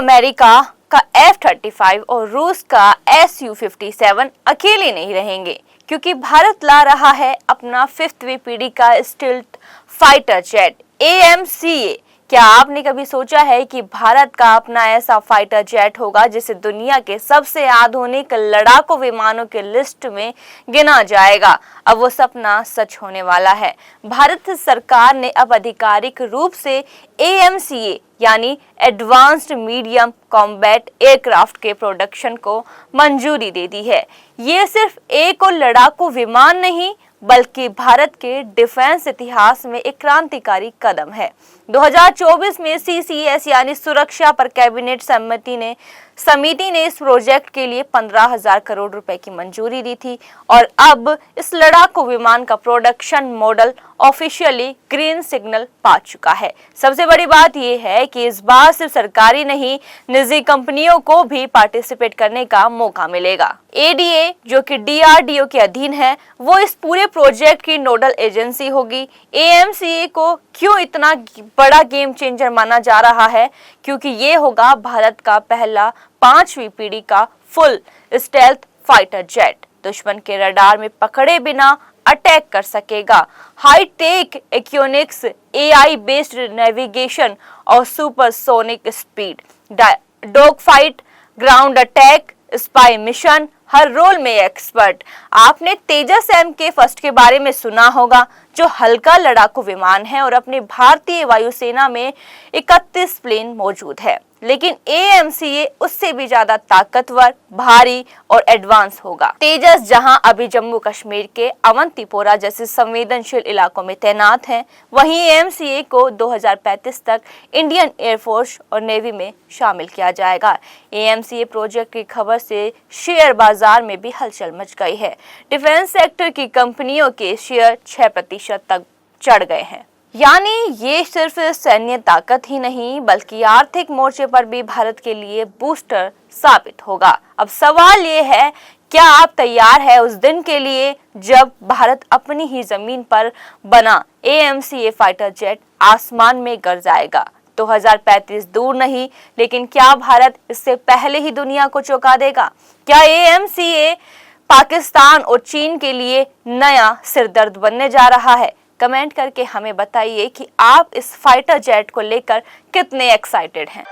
America का F-35 और रूस का Su-57 अकेले नहीं रहेंगे, क्योंकि भारत ला रहा है अपना 5वीं पीढ़ी का स्टील्थ फाइटर जेट AMCA। क्या आपने कभी सोचा है कि भारत का अपना ऐसा फाइटर जेट होगा जिसे दुनिया के सबसे आधुनिक लड़ाकू विमानों के लिस्ट में गिना जाएगा? अब वो सपना सच होने वाला है। भारत सरकार ने अब आधिकारिक रूप से AMCA यानी एडवांस्ड मीडियम कॉम्बैट एयरक्राफ्ट के प्रोडक्शन को मंजूरी दे दी है। ये सिर्फ एक और लड़ाकू विमान नहीं, बल्कि भारत के डिफेंस इतिहास में एक क्रांतिकारी कदम है। 2024 में CCS यानी सुरक्षा पर कैबिनेट समिति ने इस प्रोजेक्ट के लिए 15,000 करोड़ रुपए की मंजूरी दी थी और अब इस लड़ाकू विमान का production model officially green signal पा चुका है। सबसे बड़ी बात यह है कि इस बार सिर्फ सरकारी नहीं, निजी कंपनियों को भी पार्टिसिपेट करने का मौका मिलेगा। ADA जो कि DRDO के अधीन है, वो इस पूरे प्रोजेक्ट की नोडल एजेंसी होगी। AMCA को क्यों इतना बड़ा गेम चेंजर माना जा रहा है? क्योंकि ये होगा भारत का पहला 5वीं पीढ़ी का फुल स्टेल्थ फाइटर जेट। दुश्मन के रडार में पकड़े बिना अटैक कर सकेगा। Hitech avionics, AI based navigation और supersonic speed, dog fight, ground attack, spy mission, हर रोल में एक्सपर्ट। आपने तेजस MK फर्स्ट के बारे में सुना होगा, जो हल्का लड़ाकू विमान है और अपनी भारतीय वायुसेना में 31 प्लेन मौजूद है। लेकिन AMCA उससे भी ज्यादा ताकतवर, भारी और एडवांस होगा। तेजस जहां अभी जम्मू कश्मीर के अवंतीपोरा जैसे संवेदनशील इलाकों में तैनात है, वहीं AMCA को 2035 तक इंडियन एयरफोर्स और नेवी में शामिल किया जाएगा। AMCA प्रोजेक्ट की खबर से शेयर बाजार में भी हलचल मच गई है। डिफेंस सेक्टर की कंपनियों के शेयर 6% तक चढ़ गए हैं। यानी ये सिर्फ सैन्य ताकत ही नहीं, बल्कि आर्थिक मोर्चे पर भी भारत के लिए बूस्टर साबित होगा। अब सवाल ये है, क्या आप तैयार है उस दिन के लिए जब भारत अपनी ही जमीन पर बना AMCA फाइटर जेट आसमान में गरजाएगा? 2035 दूर नहीं, लेकिन क्या भारत इससे पहले ही दुनिया को चौंका देगा? क्या AMCA पाकिस्तान और चीन के लिए नया सिरदर्द बनने जा रहा है? कमेंट करके हमें बताइए कि आप इस फाइटर जेट को लेकर कितने एक्साइटेड हैं।